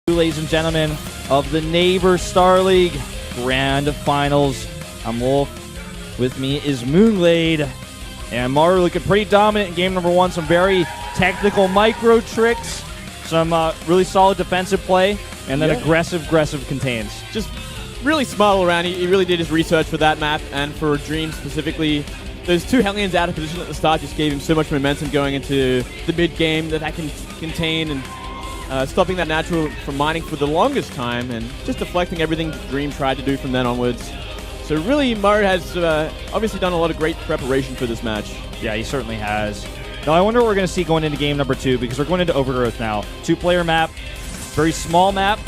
Ladies and gentlemen, of the NAVER StarLeague Grand Finals. I'm Wolf. With me is Moonglade. And Maru looking pretty dominant in game number one. Some very technical micro tricks. Some really solid defensive play. And then aggressive contains. Just really smart all around. He really did his research for that map and for Dream specifically. Those two Hellions out of position at the start just gave him so much momentum going into the mid-game that can contain and stopping that natural from mining for the longest time and just deflecting everything Dream tried to do from then onwards. So really, Maru has obviously done a lot of great preparation for this match. Yeah, he certainly has. Now, I wonder what we're going to see going into game number two, because we're going into Overgrowth now. Two-player map, very small map.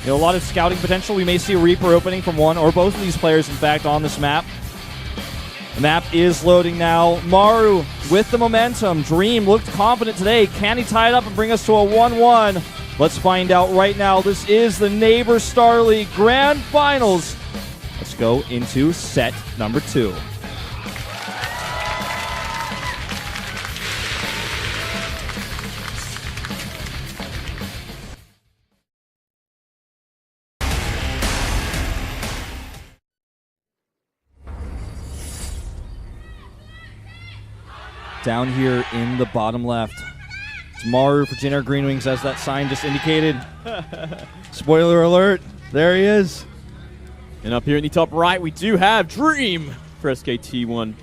A lot of scouting potential. We may see a Reaper opening from one or both of these players, in fact, on this map. The map is loading now. Maru with the momentum. Dream looked confident today. Can he tie it up and bring us to a 1-1? Let's find out right now. This is the NAVER StarLeague Grand Finals. Let's go into set number 2. Down here in the bottom left, it's Maru for Jenner Green Wings, as that sign just indicated. Spoiler alert, there he is. And up here in the top right, we do have Dream for SKT1.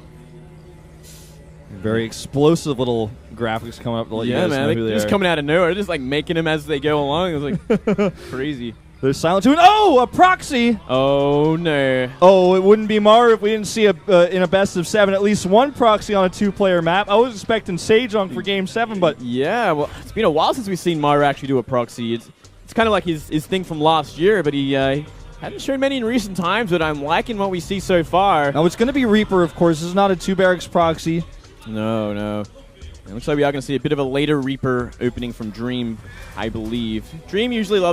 Very explosive little graphics coming up to let you guys know who they are. Just coming out of nowhere, just like making them as they go along. It was like crazy. There's Silent 2. Oh, a proxy! Oh, no. Oh, it wouldn't be Maru if we didn't see in a best of 7 at least one proxy on a two-player map. I was expecting Sejong for game 7, but... Yeah, well, it's been a while since we've seen Maru actually do a proxy. It's kind of like his thing from last year, but he hadn't shown many in recent times, but I'm liking what we see so far. Now, it's going to be Reaper, of course. This is not a two-barracks proxy. No. It looks like we are going to see a bit of a later Reaper opening from Dream, I believe. Dream usually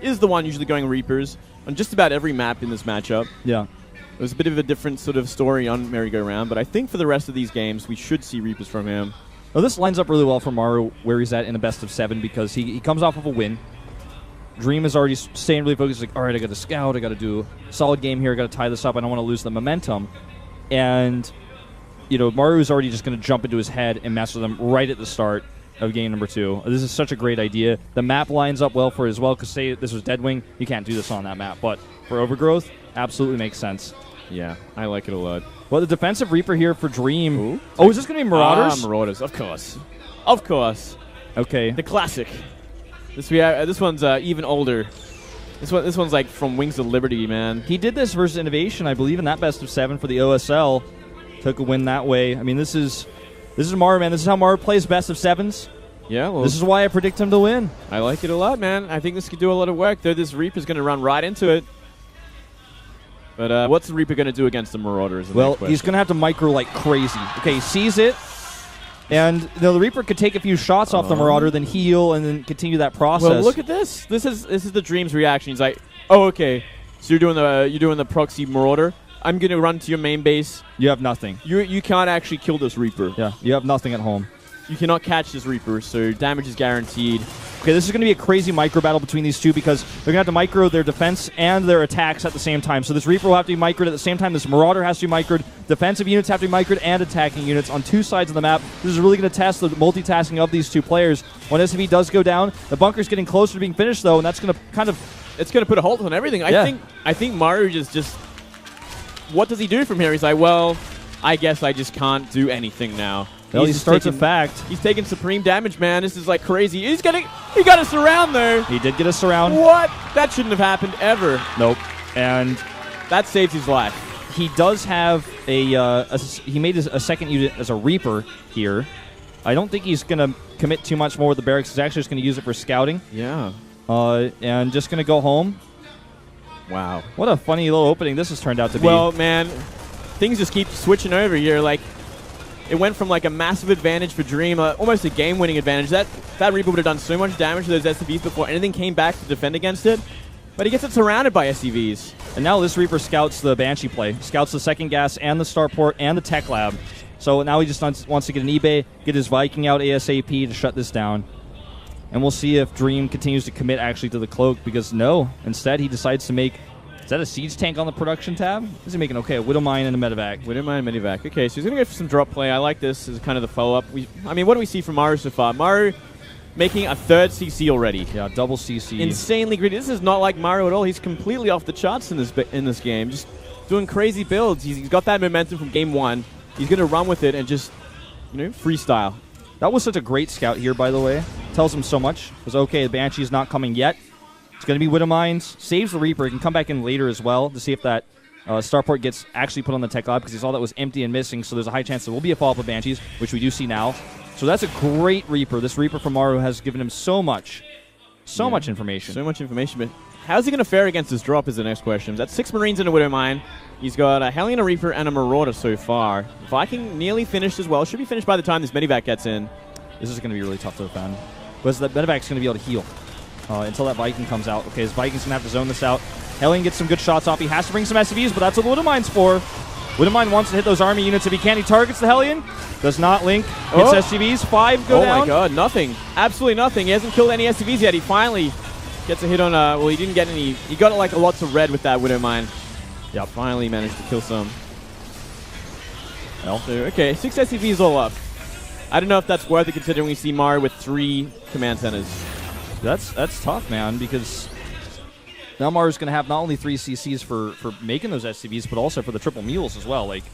is the one usually going Reapers on just about every map in this matchup. Yeah. It was a bit of a different sort of story on Merry-Go-Round, but I think for the rest of these games, we should see Reapers from him. Well, this lines up really well for Maru where he's at in a best of 7 because he comes off of a win. Dream is already staying really focused, like, all right, I got to scout, I got to do a solid game here, I got to tie this up, I don't want to lose the momentum. And, Maru's already just going to jump into his head and mess with him right at the start of game number 2. This is such a great idea. The map lines up well for it as well, because say this was Deadwing, you can't do this on that map. But for Overgrowth, absolutely makes sense. Yeah, I like it a lot. Well, the defensive Reaper here for Dream. Ooh. Oh, is this going to be Marauders? Marauders, of course. Of course. Okay. The classic. This one's even older. This one's like from Wings of Liberty, man. He did this versus Innovation, I believe, in that best of 7 for the OSL. Took a win that way. I mean, this is Maru, man. This is how Maru plays best of 7s. Yeah, well, this is why I predict him to win. I like it a lot, man. I think this could do a lot of work, though this Reaper's going to run right into it. But what's the Reaper going to do against the Marauders? Well, he's going to have to micro like crazy. Okay, he sees it, and the Reaper could take a few shots off the Marauder, then heal, and then continue that process. Well, look at this. This is the Dream's reaction. He's like, oh, okay, so you're doing the proxy Marauder. I'm going to run to your main base. You have nothing. You can't actually kill this Reaper. Yeah, you have nothing at home. You cannot catch this Reaper, so damage is guaranteed. Okay, this is going to be a crazy micro battle between these two because they're going to have to micro their defense and their attacks at the same time. So this Reaper will have to be microed at the same time. This Marauder has to be microed. Defensive units have to be microed and attacking units on two sides of the map. This is really going to test the multitasking of these two players. When SCV does go down, the bunker's getting closer to being finished, though, and that's going to kind of... It's going to put a halt on everything. Yeah. I think Maru just... What does he do from here? He's like, well, I guess I just can't do anything now. Well, he starts a fact. He's taking supreme damage, man. This is like crazy. He got a surround there. He did get a surround. What? That shouldn't have happened ever. Nope. And that saved his life. He does have he made a second unit as a Reaper here. I don't think he's going to commit too much more with the barracks. He's actually just going to use it for scouting. Yeah. And just going to go home. Wow. What a funny little opening this has turned out to be. Well, man, things just keep switching over here. Like, it went from like a massive advantage for Dream, almost a game-winning advantage. That Reaper would have done so much damage to those SCVs before anything came back to defend against it. But he gets it surrounded by SCVs. And now this Reaper scouts the Banshee play. Scouts the second gas and the starport and the tech lab. So now he just wants to get an eBay, get his Viking out ASAP to shut this down. And we'll see if Dream continues to commit actually to the cloak, because no, instead he decides to make... Is that a siege tank on the production tab? Is he making, okay, a Widowmine and a Medevac? Widowmine, Medevac. Okay, so he's going to go for some drop play. I like this as kind of the follow-up. I mean, what do we see from Maru so far? Maru making a third CC already. Yeah, double CC. Insanely greedy. This is not like Maru at all. He's completely off the charts in this game. Just doing crazy builds. He's got that momentum from game 1. He's going to run with it and just, freestyle. That was such a great scout here, by the way. Tells him so much. Because, okay, the Banshee is not coming yet. It's going to be Widowmines. Saves the Reaper. He can come back in later as well to see if that starport gets actually put on the tech lab, because he saw that was empty and missing, so there's a high chance there will be a follow-up of Banshees, which we do see now. So that's a great Reaper. This Reaper from Maru has given him so much. So much information. So much information, but how's he going to fare against his drop is the next question. That's 6 Marines and a Widowmine. He's got a Hellion, a Reaper, and a Marauder so far. Viking nearly finished as well. Should be finished by the time this Medevac gets in. This is going to be really tough to defend. Because that Medevac's going to be able to heal until that Viking comes out. Okay, his Viking's going to have to zone this out. Hellion gets some good shots off. He has to bring some SCVs, but that's what Widowmine's for. Widowmine wants to hit those army units if he can. He targets the Hellion. Does not link. Hits SCVs. 5 go down. Oh my god, nothing. Absolutely nothing. He hasn't killed any SCVs yet. He finally gets a hit on, well, he didn't get any. He got like lots of red with that Widowmine. Yep, finally managed to kill some. Well. So, okay, 6 SCVs all up. I don't know if that's worth it considering we see Maru with 3 command centers. That's tough, man, because now Maru's going to have not only 3 CCs for making those SCVs, but also for the triple mules as well. Like,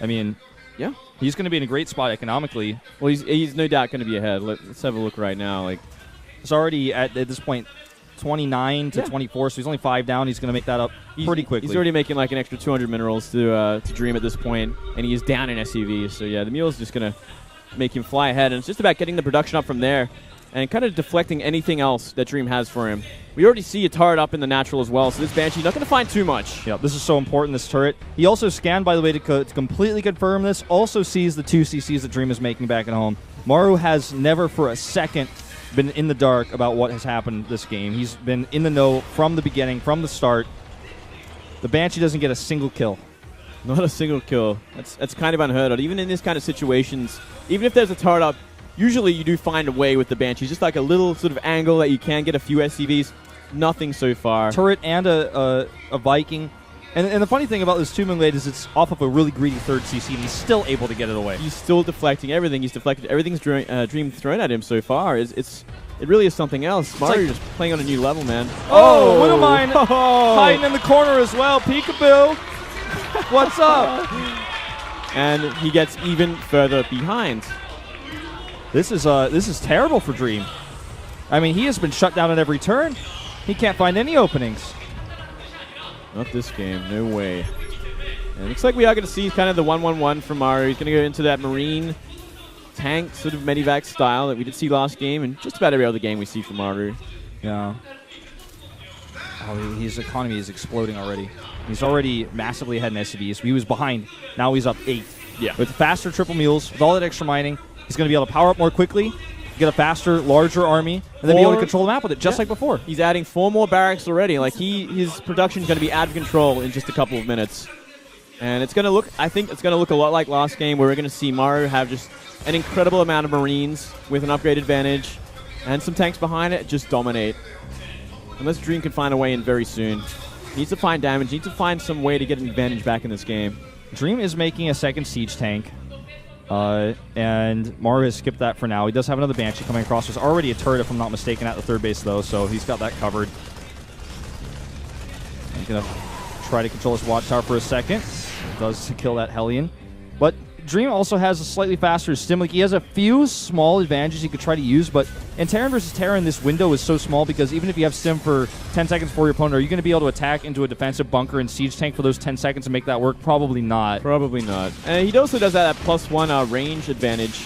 I mean, yeah, he's going to be in a great spot economically. Well, he's no doubt going to be ahead. Let's have a look right now. Like, it's already at this point 29 to 24, so he's only 5 down. He's going to make that up pretty quickly. He's already making like an extra 200 minerals to Dream at this point, and he is down in SCVs. So yeah, the mule's just going to make him fly ahead, and it's just about getting the production up from there and kind of deflecting anything else that Dream has for him. We already see a turret up in the natural as well, so this Banshee's not going to find too much. Yeah, this is so important, this turret. He also scanned, by the way, to completely confirm this, also sees the 2 CCs that Dream is making back at home. Maru has never for a second been in the dark about what has happened this game. He's been in the know from the beginning, from the start. The Banshee doesn't get a single kill. Not a single kill. That's kind of unheard of. Even in this kind of situations, even if there's a turret up, usually you do find a way with the Banshees. Just like a little sort of angle that you can get a few SCVs. Nothing so far. Turret and a Viking. And the funny thing about this 2 Moonglade is it's off of a really greedy 3rd CC, and he's still able to get it away. He's still deflecting everything. He's deflected everything's Dream thrown at him so far. It really is something else. Mario just playing on a new level, man. Oh, Widowmine hiding in the corner as well. Peekaboo. What's up? And he gets even further behind. This is terrible for Dream. I mean, he has been shut down at every turn. He can't find any openings. Not this game. No way. And it looks like we are going to see kind of the 1-1-1 from Maru. He's going to go into that Marine tank sort of Medivac style that we did see last game, and just about every other game we see from Maru. Yeah. Oh, his economy is exploding already. He's already massively ahead in SCVs. He was behind. Now he's up 8. Yeah. With faster triple mules, with all that extra mining, he's going to be able to power up more quickly, get a faster, larger army, and then be able to control the map with it, just like before. He's adding 4 more barracks already. Like, his production is going to be out of control in just a couple of minutes. And it's going to look, I think it's going to look a lot like last game, where we're going to see Maru have just an incredible amount of Marines with an upgrade advantage, and some tanks behind it just dominate. Unless Dream can find a way in very soon. He needs to find damage, needs to find some way to get an advantage back in this game. Dream is making a 2nd siege tank. And Maru has skipped that for now. He does have another Banshee coming across. There's already a turret, if I'm not mistaken, at the 3rd base, though, so he's got that covered. He's going to try to control his watchtower for a second. Does kill that Hellion. But Dream also has a slightly faster stim. Like, he has a few small advantages he could try to use, but in Terran versus Terran, this window is so small because even if you have stim for 10 seconds for your opponent, are you going to be able to attack into a defensive bunker and siege tank for those 10 seconds and make that work? Probably not. Probably not. And he also does that +1 range advantage,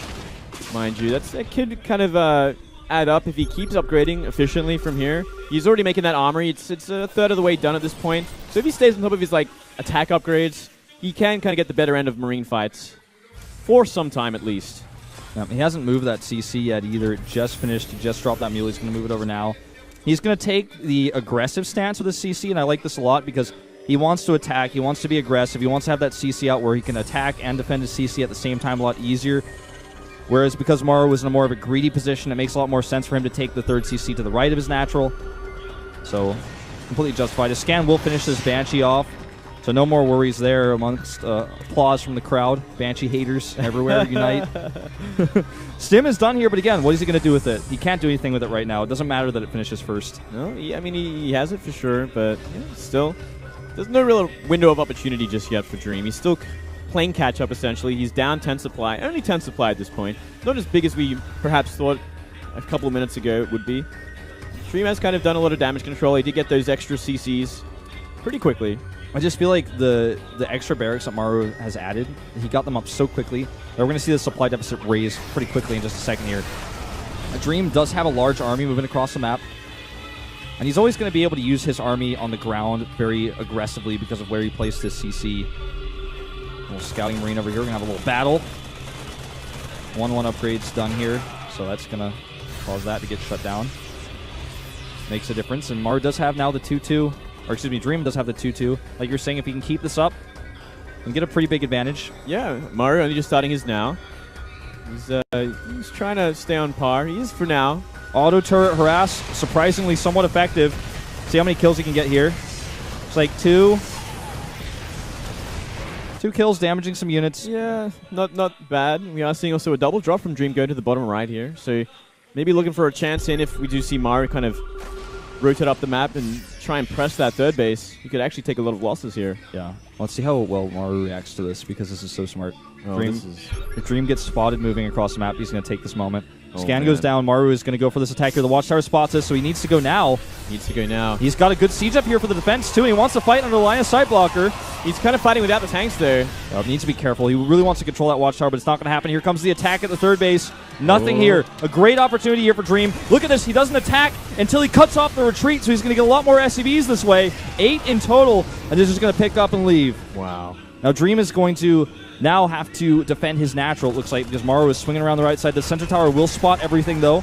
mind you. That could kind of add up if he keeps upgrading efficiently from here. He's already making that armory. It's a third of the way done at this point. So if he stays on top of his like attack upgrades, he can kind of get the better end of Marine fights. For some time, at least. He hasn't moved that CC yet either. It just finished. He just dropped that mule. He's going to move it over now. He's going to take the aggressive stance with the CC, and I like this a lot because he wants to attack. He wants to be aggressive. He wants to have that CC out where he can attack and defend his CC at the same time a lot easier. Whereas because Maru was in a more of a greedy position, it makes a lot more sense for him to take the third CC to the right of his natural. So completely justified. His scan will finish this Banshee off. So no more worries there amongst applause from the crowd. Banshee haters everywhere unite. Stim is done here, but again, what is he going to do with it? He can't do anything with it right now. It doesn't matter that it finishes first. No, I mean, he has it for sure, but yeah, still, there's no real window of opportunity just yet for Dream. He's still playing catch-up, essentially. He's down 10 supply. Only 10 supply at this point. Not as big as we perhaps thought a couple of minutes ago it would be. Dream has kind of done a lot of damage control. He did get those extra CCs pretty quickly. I just feel like the extra barracks that Maru has added, he got them up so quickly that we're going to see the supply deficit raise pretty quickly in just a second here. Dream does have a large army moving across the map, and he's always going to be able to use his army on the ground very aggressively because of where he placed his CC. A little scouting marine over here. We're going to have a little battle. 1-1 upgrades done here, so that's going to cause that to get shut down. Makes a difference, and Maru does have now the 2-2. Or excuse me, Dream does have the 2-2. Like you're saying, if he can keep this up, he can get a pretty big advantage. Yeah, Maru only just starting his now. He's trying to stay on par. He is for now. Auto turret harass, surprisingly somewhat effective. See how many kills he can get here. It's like two kills, damaging some units. Yeah, not bad. We are seeing also a double drop from Dream go to the bottom right here. So maybe looking for a chance in if we do see Maru kind of rotate up the map and try and press that third base. You could actually take a lot of losses here. Yeah. Let's see how well Maru reacts to this because this is so smart. Oh, If Dream gets spotted moving across the map, he's going to take this moment. Scan goes down. Maru is going to go for this attack here. The Watchtower spots us, so he needs to go now. He's got a good siege up here for the defense, too, and he wants to fight under the line of sight blocker. He's kind of fighting without the tanks there. Needs to be careful. He really wants to control that Watchtower, but it's not going to happen. Here comes the attack at the third base. Nothing here. A great opportunity here for Dream. Look at this. He doesn't attack until he cuts off the retreat, so he's going to get a lot more SCVs this way. 8 in total, and this is going to pick up and leave. Wow. Now Dream is going to now have to defend his natural, it looks like, because Maru is swinging around the right side. The center tower will spot everything, though.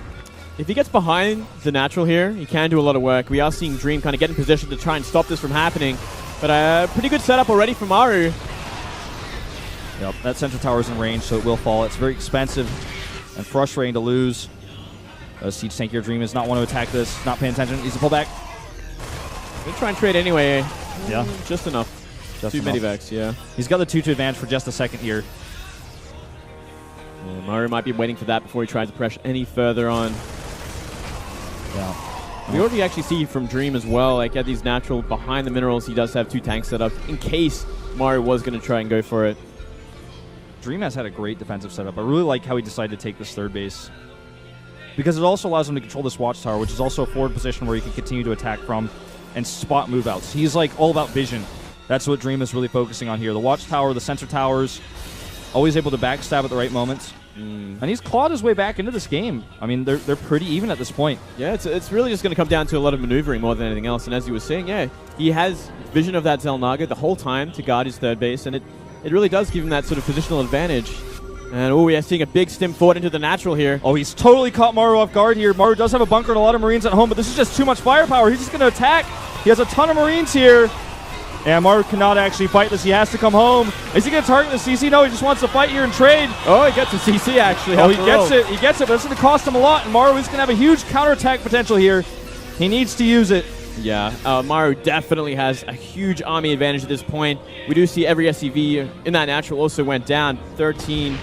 If he gets behind the natural here, he can do a lot of work. We are seeing Dream kind of get in position to try and stop this from happening. But a pretty good setup already for Maru. Yep, that center tower is in range, so it will fall. It's very expensive and frustrating to lose. Siege tank here. Dream does not want to attack this. Not paying attention. Needs to pull back. He'll try and trade anyway. Yeah. Just enough. Two medivacs, yeah. He's got the 2-2 advantage for just a second here. Yeah, Maru might be waiting for that before he tries to press any further on. Yeah. We already actually see from Dream as well, like at these natural behind the minerals, he does have 2 tanks set up in case Maru was going to try and go for it. Dream has had a great defensive setup. I really like how he decided to take this third base, because it also allows him to control this Watchtower, which is also a forward position where he can continue to attack from and spot move outs. He's like all about vision. That's what Dream is really focusing on here. The Watchtower, the sensor towers, always able to backstab at the right moments. And he's clawed his way back into this game. I mean, they're pretty even at this point. Yeah, it's really just going to come down to a lot of maneuvering more than anything else. And as you were saying, yeah, he has vision of that Xel'Naga the whole time to guard his third base, and it really does give him that sort of positional advantage. And we are seeing a big stim forward into the natural here. Oh, he's totally caught Maru off guard here. Maru does have a bunker and a lot of Marines at home, but this is just too much firepower. He's just going to attack. He has a ton of Marines here. And Maru cannot actually fight this. He has to come home. Is he going to target the CC? No, he just wants to fight here and trade. Oh, he gets a CC, actually. Oh, he gets it. He gets it, but it's going to cost him a lot. And Maru is going to have a huge counterattack potential here. He needs to use it. Yeah, Maru definitely has a huge army advantage at this point. We do see every SCV in that natural also went down, 13.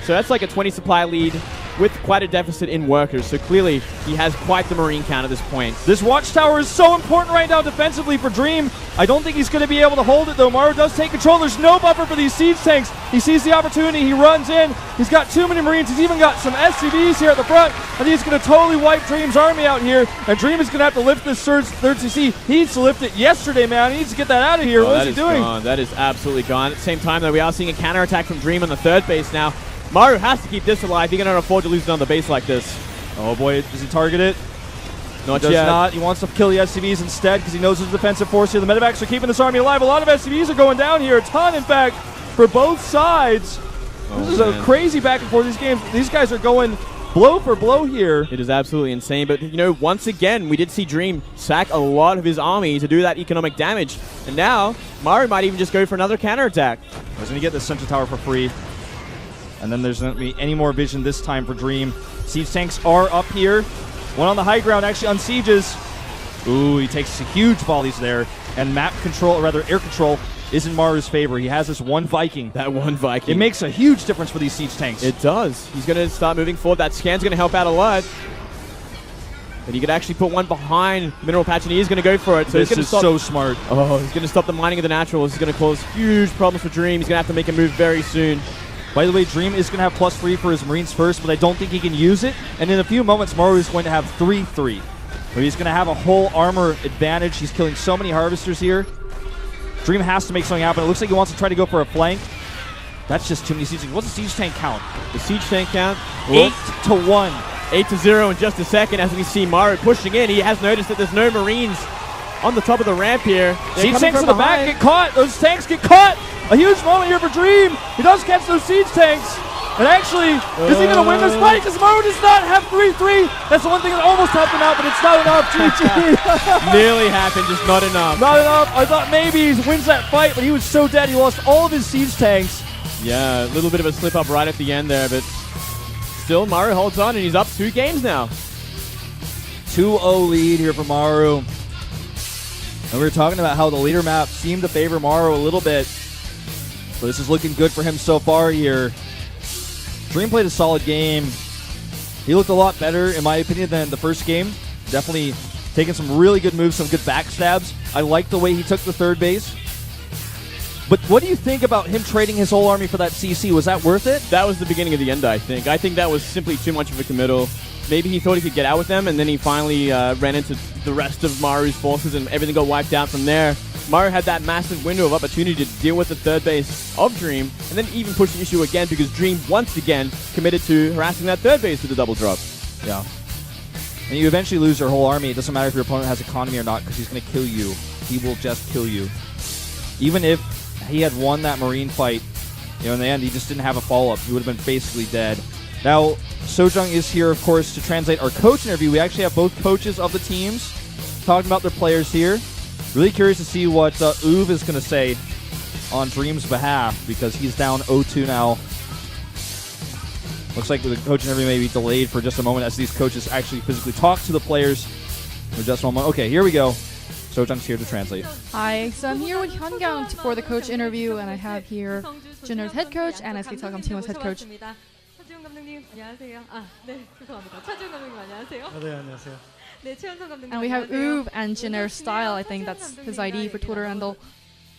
So that's like a 20 supply lead with quite a deficit in workers. So clearly, he has quite the Marine count at this point. This Watchtower is so important right now defensively for Dream. I don't think he's going to be able to hold it, though. Maru does take control. There's no buffer for these siege tanks. He sees the opportunity. He runs in. He's got too many Marines. He's even got some SCVs here at the front. I think he's going to totally wipe Dream's army out here. And Dream is going to have to lift this third CC. He needs to lift it yesterday, man. He needs to get that out of here. What is he doing? Gone. That is absolutely gone. At the same time, though, we are seeing a counterattack from Dream on the third base now. Maru has to keep this alive. He cannot afford to lose it on the base like this. Oh boy, does he target it? Not yet. He does not. He wants to kill the SCVs instead because he knows there's a defensive force here. The medevacs are keeping this army alive. A lot of SCVs are going down here. A ton, in fact, for both sides. This is a crazy back and forth. These guys are going blow for blow here. It is absolutely insane. But, you know, once again, we did see Dream sack a lot of his army to do that economic damage. And now, Maru might even just go for another counterattack. He's going to get this center tower for free. And then there's not going to be any more vision this time for Dream. Siege tanks are up here. One on the high ground actually unsieges. Ooh, he takes huge volleys there. And map control, or rather air control, is in Maru's favor. He has this one Viking. That one Viking. It makes a huge difference for these siege tanks. It does. He's going to start moving forward. That scan's going to help out a lot. But he could actually put one behind Mineral Patch, and he is going to go for it. So this is so smart. Oh, he's going to stop the mining of the naturals. He's going to cause huge problems for Dream. He's going to have to make a move very soon. By the way, Dream is going to have +3 for his Marines first, but I don't think he can use it. And in a few moments, Maru is going to have 3-3. But he's going to have a whole armor advantage. He's killing so many Harvesters here. Dream has to make something happen. It looks like he wants to try to go for a flank. That's just too many siege tanks. What's the siege tank count? The siege tank count? 8-1. 8-0 in just a second as we see Maru pushing in. He has noticed that there's no Marines on the top of the ramp here. Siege tanks in the back get caught. Those tanks get caught. A huge moment here for Dream. He does catch those siege tanks. And actually, is he going to win this fight? Because Maru does not have 3-3. That's the one thing that almost helped him out, but it's not enough. GG. Nearly happened, just not enough. Not enough. I thought maybe he wins that fight, but he was so dead he lost all of his siege tanks. Yeah, a little bit of a slip up right at the end there, but still Maru holds on, and he's up 2 games now. 2-0 lead here for Maru. And we were talking about how the leader map seemed to favor Maru a little bit. So this is looking good for him so far here. Dream played a solid game. He looked a lot better, in my opinion, than the first game. Definitely taking some really good moves, some good backstabs. I like the way he took the third base. But what do you think about him trading his whole army for that CC? Was that worth it? That was the beginning of the end, I think. I think that was simply too much of a committal. Maybe he thought he could get out with them, and then he finally ran into the rest of Maru's forces, and everything got wiped out from there. Maru had that massive window of opportunity to deal with the third base of Dream, and then even push the issue again because Dream once again committed to harassing that third base with the double drop. Yeah. And you eventually lose your whole army. It doesn't matter if your opponent has economy or not because he's going to kill you. He will just kill you. Even if he had won that Marine fight, in the end, he just didn't have a follow-up. He would have been basically dead. Now, Sojung is here, of course, to translate our coach interview. We actually have both coaches of the teams talking about their players here. Really curious to see what Uwe is going to say on Dream's behalf because he's down 0-2 now. Looks like the coach interview may be delayed for just a moment as these coaches actually physically talk to the players for just one moment. Okay, here we go. Sojung's here to translate. Hi, so I'm here with Hyungang for the coach interview, and I have here Jinner's head coach and SK텔레콤 Team's head coach. 차지훈 감독님 안녕하세요. 네, 죄송합니다. 차지훈 감독님 안녕하세요. 네, 안녕하세요. 네, 최현성 감독님. And we have 안녕하세요. Uwe and Jinner's style, I think that's his ID for Twitter handle.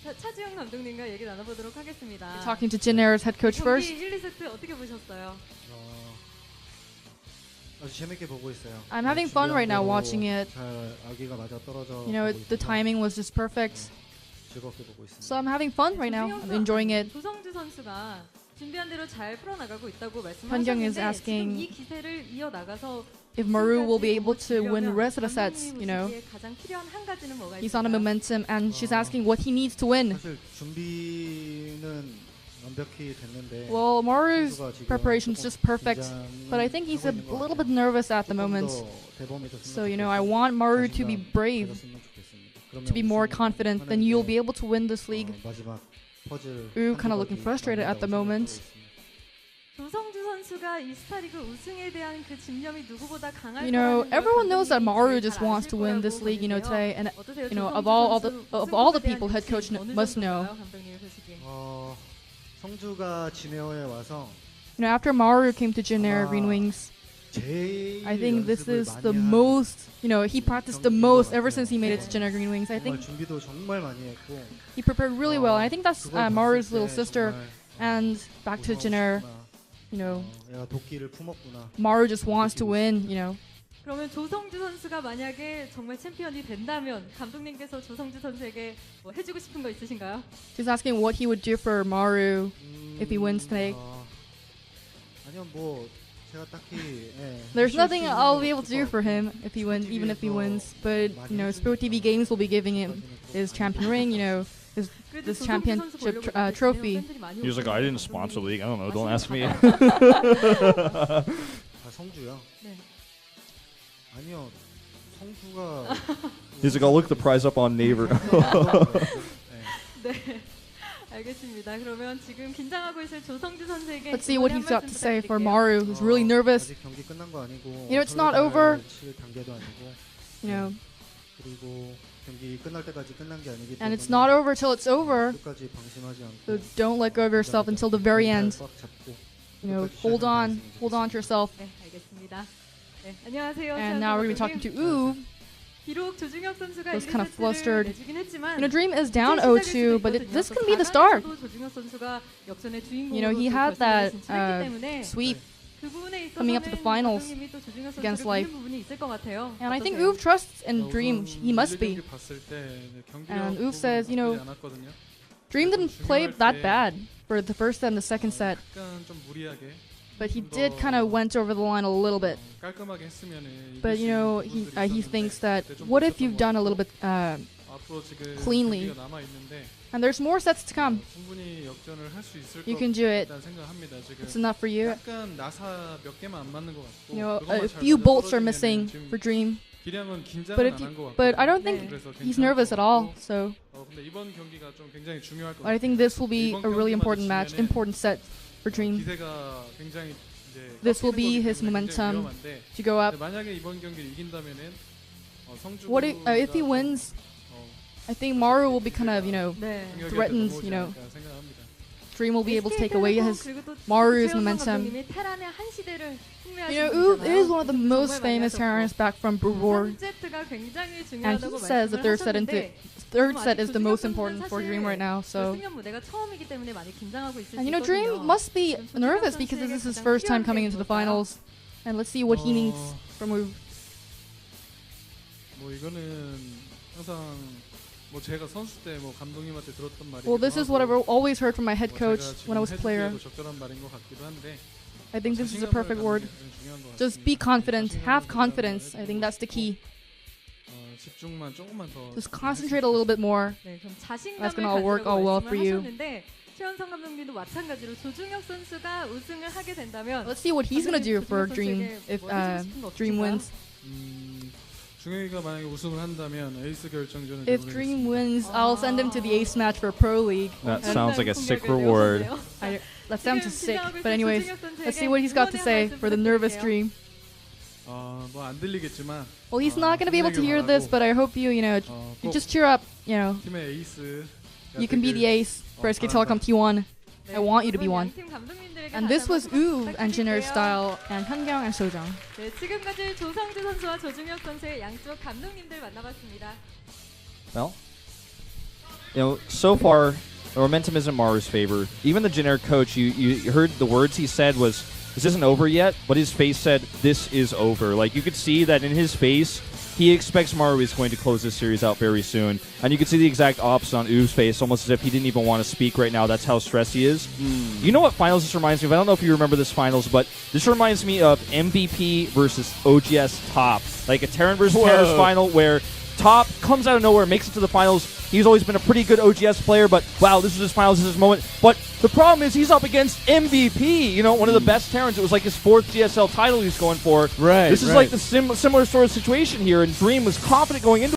차지훈 감독님과 얘기 나눠보도록 하겠습니다. Talking to Jinner's head coach first. 경기 1, 2세트 어떻게 보셨어요? 아주 재밌게 보고 있어요. I'm having fun right now watching it. 잘 아기가 맞아 떨어져. The timing was just perfect. 즐겁게 보고 있습니다. So I'm having fun right now. I'm enjoying it. 조성주 선수가 준비한 대로 잘 풀어나가고 있다고 Hyungang is 말씀하셨는데 asking 지금 이 기세를 이어나가서 if Maru will be able to win the rest of the sets, 가장 필요한 한 가지는 뭐가 He's on a 있을까요? momentum, and she's asking what he needs to win. 사실 준비는 완벽히 됐는데. Well, Maru's preparation is just perfect, but I think he's a little bit nervous at the moment. So, I want Maru to be brave, to be more confident, then you'll be able to win this league. Uwe kind of looking frustrated at the moment. 조성주 선수가 이 스타리그 우승에 대한 그 집념이 누구보다 강할 Everyone knows that Maru just wants to win this league, today, and of all the people, head coach must know. 성주가 진에어에 와서 After Maru came to Jinner Green Wings, I think this is the most, he practiced the most ever since he made it to Jinner Green Wings. I think 준비도 정말 많이 했고. he prepared really well, and I think that's Maru's little sister. And back to Jinner, 얘가 도끼를 품었구나. Maru just wants to win, 그러면 조성주 선수가 만약에 정말 챔피언이 된다면 감독님께서 조성주 선수에게 뭐 해주고 싶은 거 있으신가요? She's asking what he would do for Maru if he wins today. 아니요, 뭐 제가 딱히. There's nothing I'll be able to do for him if he wins, even if he wins. But Sport TV Games will be giving him his champion ring, this championship trophy. He was like, I didn't sponsor the league. I don't know. Don't ask me. 성주요? 네. 아니요, 성주가. He's like, I'll look the prize up on NAVER. 네, 알겠습니다. 알겠습니다. 그러면 지금 긴장하고 있을 조성주 선수에게 Let's see what he's got to say for 부탁드릴게요. Maru, who's really nervous. 아직 경기 끝난 거 아니고 You know, it's not over. 칠 단계도 아니고 You know, 그리고 경기 끝날 때까지 끝난 게 아니기 and it's 때문에 not over till it's over. 끝까지 방심하지 않고 So don't let go of yourself until the very end. 꽉 잡고 You know, 끝까지 hold on 시작하는 to yourself. 네, 알겠습니다. 네, 안녕하세요. And now we're gonna be talking to Uv. 비록 조중혁 선수가 was kind of flustered. 내주긴 했지만 You know, Dream is down 0-2, but this can be the start. 조중혁 선수가 역전의 주인공으로 You know, he had that sweep 그 부분에 coming up to the finals 감독님이 또 조중혁 against 선수를 Life. 믿는 부분이 있을 것 같아요. And I think 어떠세요? Uv trusts in Dream. He must be. And Uv says, you know, Dream didn't play that bad for the first and the second set, but he did kind of went over the line a little bit. But you know, he thinks that what if you've done a little bit cleanly? And there's more sets to come. You can do it. It's enough for you. You know, a few bolts are missing for Dream. But I don't think he's nervous at all. So I think this will be a really important match, important set for Dream. This will be his momentum to go up. What if he wins? I think Maru will be kind of, you know, 네. threatened, you know. Dream will be able to take away his 그리고 또 Maru's 주영선 momentum. 감독님이 테란의 한 시대를 You know, 흥미하시는 Uv is 분이잖아요. one of the most 정말 많이 famous 하셨고. Terrans back from Brewer. 3세트가 굉장히 And 중요하다고 he says the 말씀을 third set 하셨는데 third set is 아직 the most 조중혁 important 선수는 for Dream 사실 right now. So, 결승전 무대가 처음이기 때문에 많이 긴장하고 있을 수 and you know, 있거든요. Dream must be nervous because this is his first time coming into the finals. And let's see what he needs from Uv. 뭐 이거는 항상 뭐 제가 선수 때 뭐 감독님한테 들었던 말이기도 Well, this is what I've 하고 always heard from my head 뭐 coach 제가 when I was a 지금 player. 해주기에도 적절한 말인 것 같기도 한데 I think this is a 자신감을 perfect 갖는 word. 게 가장 중요한 것 Just 같습니다. be confident, have 자신감을 confidence. 가지고 I think that's the key. 집중만 조금만 더 Just concentrate a little bit more. 네, 그럼 자신감을 That's gonna all work 가지라고 all well for you. 말씀을 하셨는데 최원성 감독님도 마찬가지로 조중혁 선수가 우승을 하게 된다면 Let's see what he's gonna do for 조중혁 Dream 선수에게 if 뭐 해주고 싶은 거 Dream 없으신가요? wins. 중혁이가 만약에 우승을 한다면 에이스 결정전을 If Dream wins, I'll send him to the ace match for Pro League. That sounds like a sick reward. That sounds sick. But anyways, let's see what he's got to say for the nervous Dream. 뭐안 들리겠지만 Well, he's not gonna be able to hear this, but I hope you know, you just cheer up. You know, 팀의 에이스 you can be the ace for SK Telecom T1. I want you to be one. And this was Uv, Engineer Style, and Hyungyang and Sojang. 네, 지금까지 조성주 선수와 조중혁 선수의 양쪽 감독님들 만나봤습니다. Well, you know, so far, the momentum is in Maru's favor. Even the generic coach, you heard the words he said was, this isn't over yet, but his face said, this is over. Like, you could see that in his face, he expects Maru is going to close this series out very soon. And you can see the exact opposite on Uv's face, almost as if he didn't even want to speak right now. That's how stressed he is. You know what finals this reminds me of? I don't know if you remember this finals, but this reminds me of MVP versus OGS Top. Like a Terran versus Terra's final where Top comes out of nowhere, makes it to the finals. He's always been a pretty good OGS player, but wow, this is his finals, this is his moment. But the problem is he's up against MVP, you know, one of the best Terrans. It was like his 4th GSL title he's going for. Right. This is like the similar sort of situation here, and Dream was confident going into